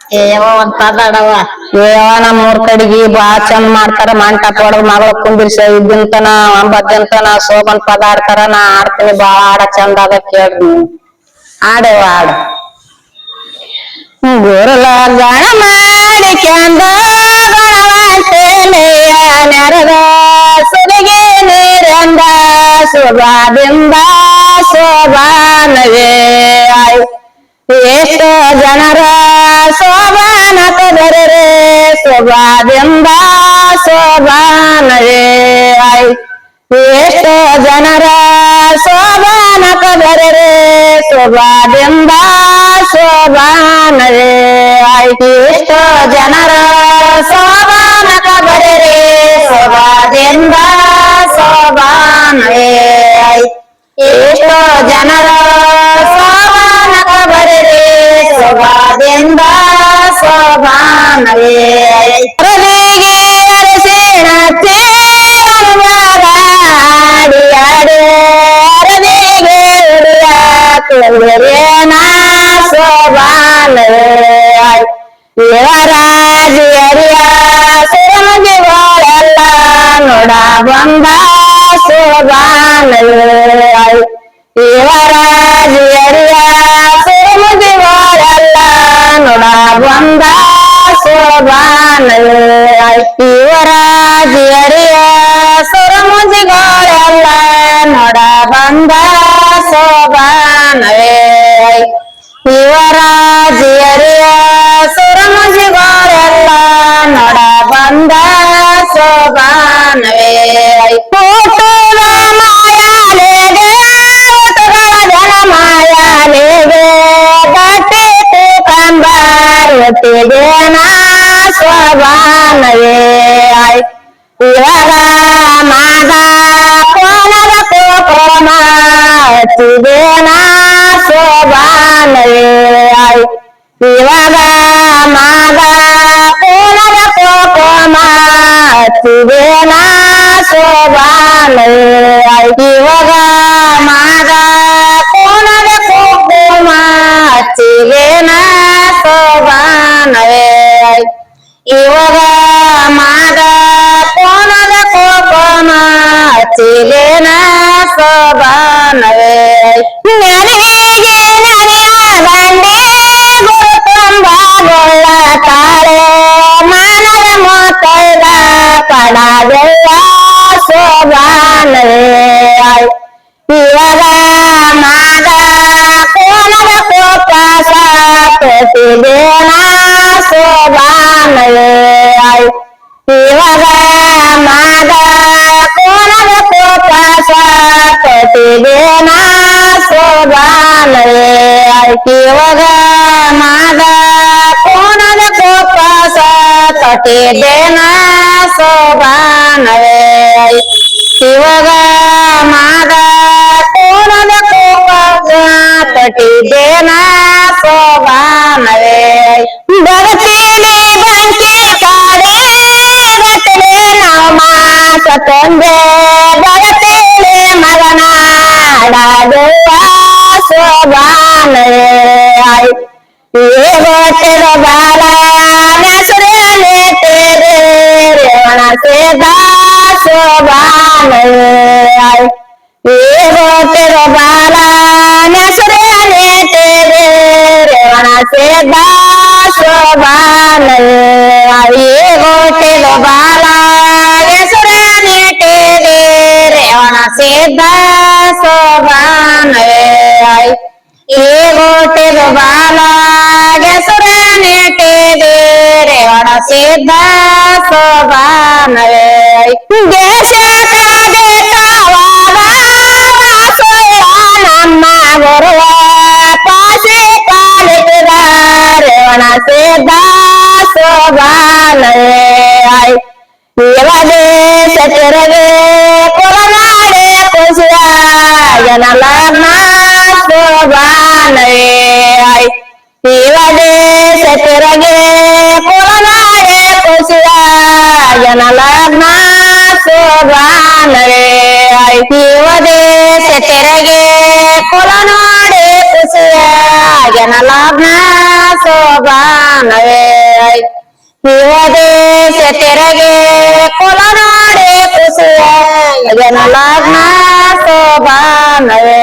ಒಂದ್ ಪದ ಆಡವ ನಮ್ಮೂರ್ ಕಡೆಗಿ ಬಾಳ ಚಂದ ಮಾಡ್ತಾರ ಮಂಟಪ ಹೊಡದ್ ಮಗಳ ಕುಂದಿರ್ಸ ಇದ್ದಿಂತನ 9 ದಿನತನ ಶೋಭನ್ ಪದ ಆಡ್ತಾರ ನಾ ಆಡ್ತೀನಿ ಬಾಳ ಆಡ ಚಂದ ಅದ ಕೇಳ್ರಿ ಆಡೇವ ಆಡ ಗುರುಲ ಗಣ ಮಾಡಿಕ್ಯಾಂದ ಗಣವಂತೇನೆಯ ನೆರದ ಸುಲಿಗೆ ನೀರೆಂದ ಶುಭದಿಂದ ಶೋಭಾನವೇ ಎಷ್ಟೋ ಜನರ ಶೋಭಾನ ಕದರರೆ ಶೋಭಾದಿಂದ ಶೋಭಾನವೇ ಎಷ್ಟೋ ಜನರ ಶೋಭಾನ ಕದರರೆ ಶೋಭಾದಿಂದ ಶೋಭಾನವೇ ಎಷ್ಟೋ ಜನರ ಶೋಭಾನ ಕದರರೆ ಶೋಭಾದಿಂದ ಶೋಭಾನವೇ ಎಷ್ಟೋ ಜನರ ಶೋಭಾನ ಕದರರೆ ಶೋಭಾದಿಂದ ಶೋಭಾನವೇ ಹೃದಯಗೆ ಅರಸಿನ ಆಡಿಯಾಡೆ ಹೃದಯಗೆ ಉಡಿಯ ಕುಂದರೇನ ಶೋಭಾನವೇ ಯುವರಾಜಿಯರಿಯ ಸುರಮುಗಿಗಳೆಲ್ಲ ನೋಡ ಬಂದ ಶೋಭಾನವೇ ಯುವರಾಜಿಯರಿಯ ಸುರಮುಗಿಗಳೆಲ್ಲ ನೋಡ ಬಂದ ಶೋಭಾನವೇ ಯುವರಾಜಿಯರಿಯ ಸುರಮುಗಿಗಳೆಲ್ಲ ನೋಡ ಬಂದ ಶೋಭಾನವೇ ಯುವರಾಜಿಯರಿಯ ಸುರಮುಗಿಗಳೆಲ್ಲ ನೋಡ ಬಂದ ಶೋಭಾನವೇ ಕೂಟುವ ಮಾಯಾಲೆಗೆ ಋತುಗಳ ಜನ ಮಾಯಾಲೆಗೆ ಗಟ್ಟಿ ತೂಕಂಬಾರತಿಗೇನ ಶೋಭಾನವೇ ಇವಾಗ ಮಾದ ಕೋಣದ ಕೋಪಮ ತಿಗೇನ ಶೋಭಾನವೇ ಇವಾಗ ಮಾದ ಕೋಣದ ಕೋಪಮ ತಿಗೇನ ಶೋಭಾನವೇ ಇವಾಗ ಮಾದ ಕೋಣದ ಕೋಪಮ ತಿಗೇನ ಶೋಭಾನವೇ ಇವಾಗ ಮಾದ ಕೋಣದ ಕೋಪಮ ತಿಗೇನ ಶೋಭಾನವೇ ನೆನೆಗೆ ನೆನೆಯ ಬಂಡೆ ಗುರುತುಂಬ ಗೊಳ್ಳ ತಾಳೆ ಮಾನವ ಮೊತ್ತೈದ ಪಡವೆಲ್ಲ ಶೋಭಾನವೇ ಇವಾಗ ಮಾದ ಕೋಣದ ಕೋಪಾಸ ಪ್ರತಿದೇನ ಶೋಭಾನವೇ ಇವಾಗ ಮಾದ ಕೋಣದ ಕೋಪಾಸ ಪ್ರತಿದೇನ ಶೋಭಾನವೇ ಇವಾಗ ಮಾದ ಕೋಣದ ಕೋಪಾಸ ಪ್ರತಿದೇನ ಶೋಭಾನವೇ ಇವಾಗ ಮಾದ ಕೋಣದ ಕೋಪಾಸ ಪ್ರತಿದೇನ ಶೋಭಾನವೇ ಬಗತಿಲಿ ಬಂಕಿ ಕಾಡೆ ಗಟ್ಟಲೆ ನಾವು ಮಾಸ ತಂದೆ ಬಗತಿಲಿ ಮಗನಾಡುವ ಶೋಭಾನವೇ ಏಗೊಟ್ಟಿರ ಬಾಲ ನೆಸರೇ ತೇರೆ ರೇವಣ ಸೇದ ಶೋಭಾನವೇ ಏಗೊಟ್ಟಿರ ಬಾಲ ನೆಸರೇ ತೇರೆ ರೇವಣ ಸೇದ ಶೋಭಾನವೇ ಏಗೊಟ್ಟಿರ ಬಾಲ ನೆಸರೇ ತೇರೆ ರೇವಣ ಸೇದ ಶೋಭಾನವೇ ಏಗೊಟ್ಟಿರ ಬಾಲ ಗೆಸುರೆ ನೆಟ್ಟಿದೆ ರೇವಣ ಸಿದ್ಧ ಶೋಭಾನವೇ ದೇಶಕ ಬೇಕಾವಾದ ದಾಸೋಹ ನಮ್ಮ ಗುರುವ ಪಾಸಿ ಪಾಲಿಸಿದ ರೇವಣ ಸಿದ್ಧ ಶೋಭಾನವೇ ಇವ ದೇಶ ತಿರುಗಿ ಕುಲನಾಡೆ ಕುಸಿಯ ಜನಲಗ್ನ ಶೋಭಾನವೇ ಇವ ದೇಶ ತಿರುಗಿ ಕುಲನಾಡೆ ಕುಸಿಯ ಜನಲಗ್ನ ಶೋಭಾನವೇ ಇವ ದೇಶ ತಿರುಗಿ ಕುಲನಾಡೆ ಖುಷಿಯ ಜನ ಲಗ್ನ ಶೋಭಾನವೇ ಇವ ದೇಶ ತೆರಗೆ ಕುಲನಾಡೆ ಖುಷಿಯ ಜನ ಲಗ್ನ ಶೋಭಾನವೇ